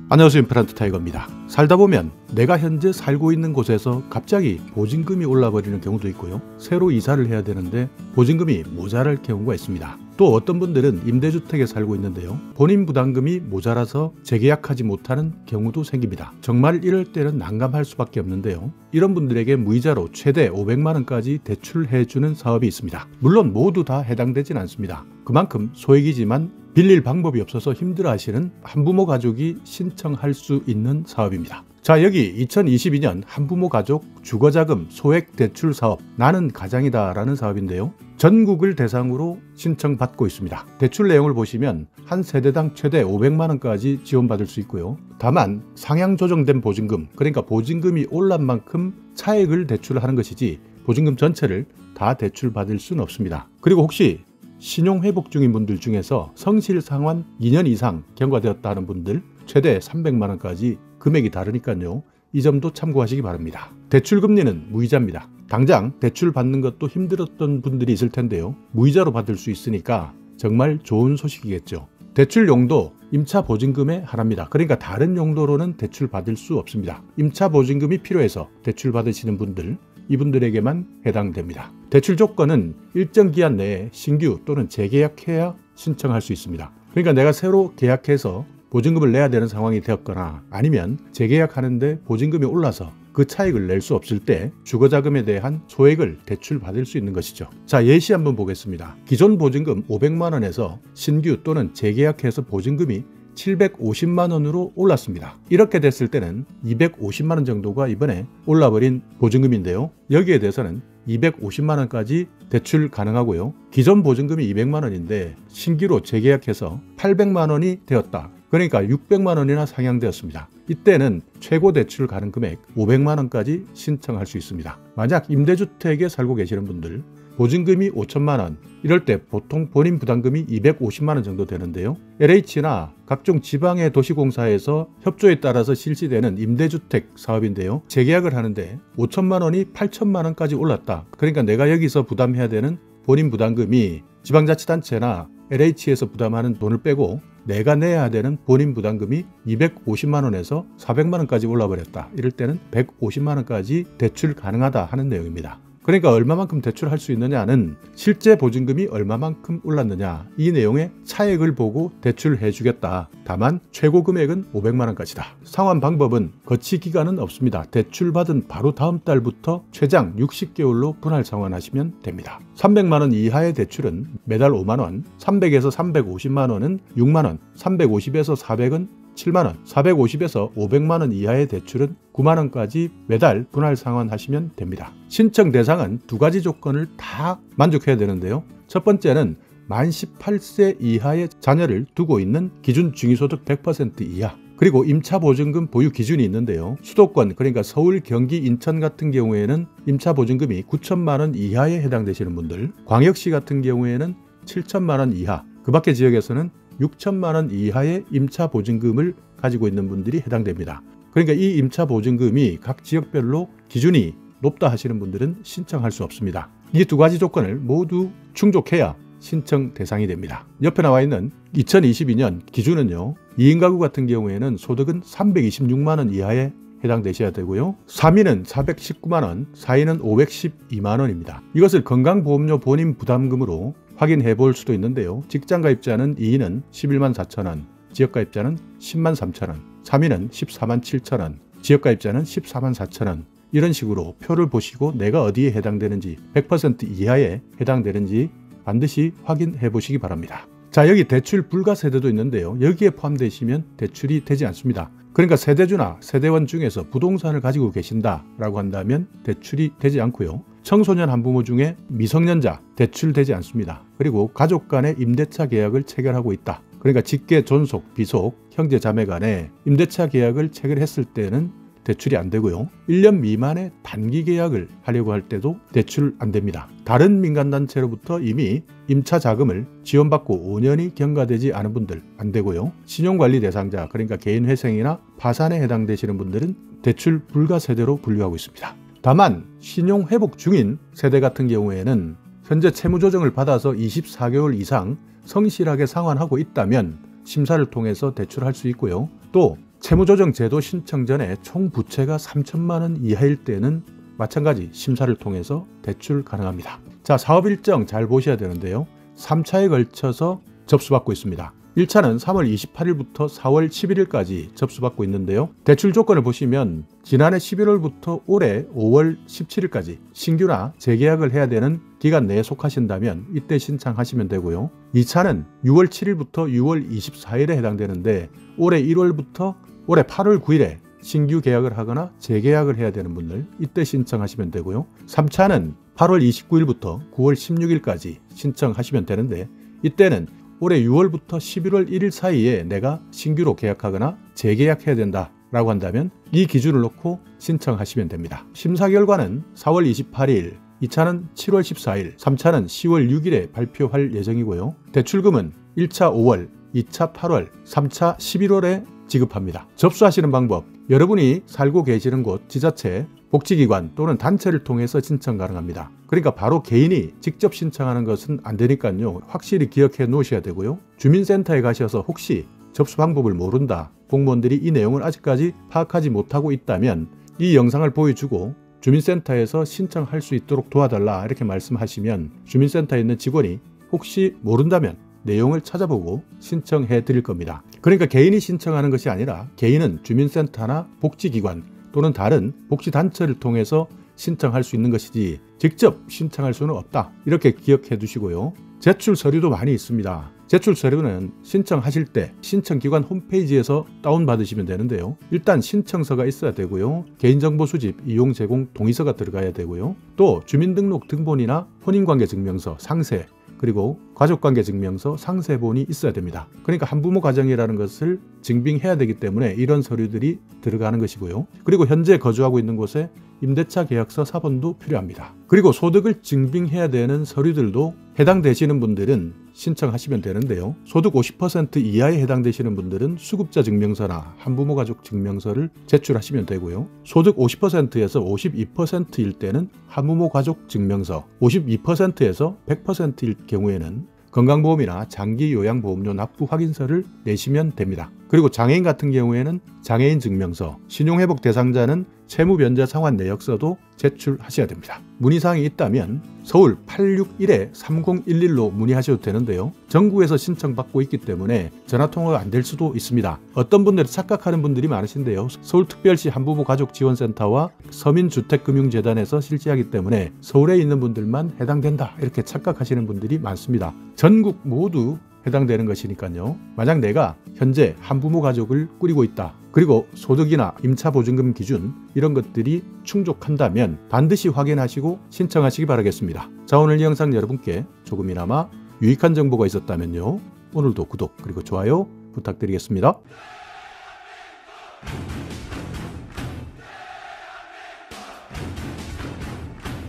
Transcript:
안녕하세요. 임플란트 타이거입니다. 살다 보면 내가 현재 살고 있는 곳에서 갑자기 보증금이 올라버리는 경우도 있고요. 새로 이사를 해야 되는데 보증금이 모자랄 경우가 있습니다. 또 어떤 분들은 임대주택에 살고 있는데요. 본인 부담금이 모자라서 재계약하지 못하는 경우도 생깁니다. 정말 이럴 때는 난감할 수밖에 없는데요. 이런 분들에게 무이자로 최대 500만 원까지 대출해주는 사업이 있습니다. 물론 모두 다 해당되진 않습니다. 그만큼 소액이지만 빌릴 방법이 없어서 힘들어하시는 한부모 가족이 신청할 수 있는 사업입니다. 자, 여기 2022년 한부모 가족 주거자금 소액 대출 사업 나는 가장이다 라는 사업인데요. 전국을 대상으로 신청받고 있습니다. 대출 내용을 보시면 한 세대당 최대 500만 원까지 지원받을 수 있고요. 다만 상향 조정된 보증금, 그러니까 보증금이 올란 만큼 차액을 대출하는 것이지 보증금 전체를 다 대출받을 수는 없습니다. 그리고 혹시 신용회복 중인 분들 중에서 성실상환 2년 이상 경과되었다는 분들 최대 300만 원까지 금액이 다르니까요. 이 점도 참고하시기 바랍니다. 대출금리는 무이자입니다. 당장 대출 받는 것도 힘들었던 분들이 있을 텐데요. 무이자로 받을 수 있으니까 정말 좋은 소식이겠죠. 대출 용도 임차 보증금의 하나입니다. 그러니까 다른 용도로는 대출 받을 수 없습니다. 임차 보증금이 필요해서 대출 받으시는 분들, 이분들에게만 해당됩니다. 대출 조건은 일정 기한 내에 신규 또는 재계약해야 신청할 수 있습니다. 그러니까 내가 새로 계약해서 보증금을 내야 되는 상황이 되었거나 아니면 재계약하는데 보증금이 올라서 그 차익을 낼 수 없을 때 주거자금에 대한 소액을 대출받을 수 있는 것이죠. 자, 예시 한번 보겠습니다. 기존 보증금 500만 원에서 신규 또는 재계약해서 보증금이 750만 원으로 올랐습니다. 이렇게 됐을 때는 250만 원 정도가 이번에 올라버린 보증금인데요. 여기에 대해서는 250만 원까지 대출 가능하고요. 기존 보증금이 200만 원인데 신규로 재계약해서 800만 원이 되었다. 그러니까 600만 원이나 상향되었습니다. 이때는 최고 대출 가능 금액 500만 원까지 신청할 수 있습니다. 만약 임대주택에 살고 계시는 분들 보증금이 5천만 원, 이럴 때 보통 본인 부담금이 250만 원 정도 되는데요. LH나 각종 지방의 도시공사에서 협조에 따라서 실시되는 임대주택 사업인데요. 재계약을 하는데 5천만 원이 8천만 원까지 올랐다. 그러니까 내가 여기서 부담해야 되는 본인 부담금이 지방자치단체나 LH에서 부담하는 돈을 빼고 내가 내야 되는 본인 부담금이 250만 원에서 400만 원까지 올라버렸다. 이럴 때는 150만 원까지 대출 가능하다 하는 내용입니다. 그러니까 얼마만큼 대출할 수 있느냐는 실제 보증금이 얼마만큼 올랐느냐, 이 내용의 차액을 보고 대출해 주겠다. 다만 최고 금액은 500만 원까지다. 상환 방법은 거치 기간은 없습니다. 대출받은 바로 다음 달부터 최장 60개월로 분할 상환하시면 됩니다. 300만 원 이하의 대출은 매달 5만 원, 300에서 350만 원은 6만 원, 350에서 400은 7만 원, 450에서 500만 원 이하의 대출은 9만 원까지 매달 분할 상환하시면 됩니다. 신청 대상은 두 가지 조건을 다 만족해야 되는데요. 첫 번째는 만 18세 이하의 자녀를 두고 있는 기준 중위소득 100% 이하, 그리고 임차보증금 보유 기준이 있는데요. 수도권, 그러니까 서울, 경기, 인천 같은 경우에는 임차보증금이 9천만 원 이하에 해당되시는 분들, 광역시 같은 경우에는 7천만 원 이하, 그 밖의 지역에서는 6천만 원 이하의 임차 보증금을 가지고 있는 분들이 해당됩니다. 그러니까 이 임차 보증금이 각 지역별로 기준이 높다 하시는 분들은 신청할 수 없습니다. 이 두 가지 조건을 모두 충족해야 신청 대상이 됩니다. 옆에 나와 있는 2022년 기준은요. 2인 가구 같은 경우에는 소득은 326만 원 이하에 해당되셔야 되고요. 3인은 419만 원, 4인은 512만 원입니다. 이것을 건강보험료 본인 부담금으로 확인해 볼 수도 있는데요. 직장가입자는 2인은 11만 4천 원, 지역가입자는 10만 3천 원, 3인은 14만 7천 원, 지역가입자는 14만 4천 원, 이런 식으로 표를 보시고 내가 어디에 해당되는지, 100% 이하에 해당되는지 반드시 확인해 보시기 바랍니다. 자, 여기 대출 불가 세대도 있는데요. 여기에 포함되시면 대출이 되지 않습니다. 그러니까 세대주나 세대원 중에서 부동산을 가지고 계신다라고 한다면 대출이 되지 않고요. 청소년 한부모 중에 미성년자 대출되지 않습니다. 그리고 가족 간의 임대차 계약을 체결하고 있다. 그러니까 직계, 존속, 비속, 형제, 자매 간에 임대차 계약을 체결했을 때는 대출이 안 되고요. 1년 미만의 단기 계약을 하려고 할 때도 대출 안 됩니다. 다른 민간단체로부터 이미 임차 자금을 지원받고 5년이 경과되지 않은 분들 안 되고요. 신용관리 대상자, 그러니까 개인회생이나 파산에 해당되시는 분들은 대출 불가 세대로 분류하고 있습니다. 다만 신용회복 중인 세대 같은 경우에는 현재 채무조정을 받아서 24개월 이상 성실하게 상환하고 있다면 심사를 통해서 대출할 수 있고요. 또 채무조정제도 신청 전에 총 부채가 3천만 원 이하일 때는 마찬가지 심사를 통해서 대출 가능합니다. 자, 사업 일정 잘 보셔야 되는데요. 3차에 걸쳐서 접수받고 있습니다. 1차는 3월 28일부터 4월 11일까지 접수받고 있는데요. 대출 조건을 보시면 지난해 11월부터 올해 5월 17일까지 신규나 재계약을 해야 되는 기간 내에 속하신다면 이때 신청하시면 되고요. 2차는 6월 7일부터 6월 24일에 해당되는데 올해 1월부터 올해 8월 9일에 신규 계약을 하거나 재계약을 해야 되는 분들 이때 신청하시면 되고요. 3차는 8월 29일부터 9월 16일까지 신청하시면 되는데 이때는 올해 6월부터 11월 1일 사이에 내가 신규로 계약하거나 재계약해야 된다라고 한다면 이 기준을 놓고 신청하시면 됩니다. 심사 결과는 4월 28일, 2차는 7월 14일, 3차는 10월 6일에 발표할 예정이고요. 대출금은 1차 5월, 2차 8월, 3차 11월에 지급합니다. 접수하시는 방법, 여러분이 살고 계시는 곳, 지자체, 복지기관 또는 단체를 통해서 신청 가능합니다. 그러니까 바로 개인이 직접 신청하는 것은 안 되니까요. 확실히 기억해 놓으셔야 되고요. 주민센터에 가셔서 혹시 접수 방법을 모른다, 공무원들이 이 내용을 아직까지 파악하지 못하고 있다면 이 영상을 보여주고 주민센터에서 신청할 수 있도록 도와달라 이렇게 말씀하시면 주민센터에 있는 직원이 혹시 모른다면 내용을 찾아보고 신청해 드릴 겁니다. 그러니까 개인이 신청하는 것이 아니라 개인은 주민센터나 복지기관 또는 다른 복지단체를 통해서 신청할 수 있는 것이지 직접 신청할 수는 없다. 이렇게 기억해 두시고요. 제출 서류도 많이 있습니다. 제출 서류는 신청하실 때 신청기관 홈페이지에서 다운받으시면 되는데요. 일단 신청서가 있어야 되고요. 개인정보 수집, 이용 제공 동의서가 들어가야 되고요. 또 주민등록 등본이나 혼인관계증명서, 상세, 그리고 가족관계증명서, 상세본이 있어야 됩니다. 그러니까 한부모 가정이라는 것을 증빙해야 되기 때문에 이런 서류들이 들어가는 것이고요. 그리고 현재 거주하고 있는 곳에 임대차 계약서 사본도 필요합니다. 그리고 소득을 증빙해야 되는 서류들도 해당되시는 분들은 신청하시면 되는데요. 소득 50% 이하에 해당되시는 분들은 수급자 증명서나 한부모 가족 증명서를 제출하시면 되고요. 소득 50%에서 52%일 때는 한부모 가족 증명서, 52%에서 100%일 경우에는 건강보험이나 장기요양보험료 납부 확인서를 내시면 됩니다. 그리고 장애인 같은 경우에는 장애인 증명서, 신용회복 대상자는 채무변제 상환 내역서도 제출하셔야 됩니다. 문의사항이 있다면 서울 861-3011로 문의하셔도 되는데요. 전국에서 신청받고 있기 때문에 전화통화가 안 될 수도 있습니다. 어떤 분들이 착각하는 분들이 많으신데요. 서울특별시 한부모가족지원센터와 서민주택금융재단에서 실시하기 때문에 서울에 있는 분들만 해당된다 이렇게 착각하시는 분들이 많습니다. 전국 모두 해당되는 것이니까요. 만약 내가 현재 한부모 가족을 꾸리고 있다. 그리고 소득이나 임차보증금 기준 이런 것들이 충족한다면 반드시 확인하시고 신청하시기 바라겠습니다. 자, 오늘 이 영상 여러분께 조금이나마 유익한 정보가 있었다면요. 오늘도 구독 그리고 좋아요 부탁드리겠습니다.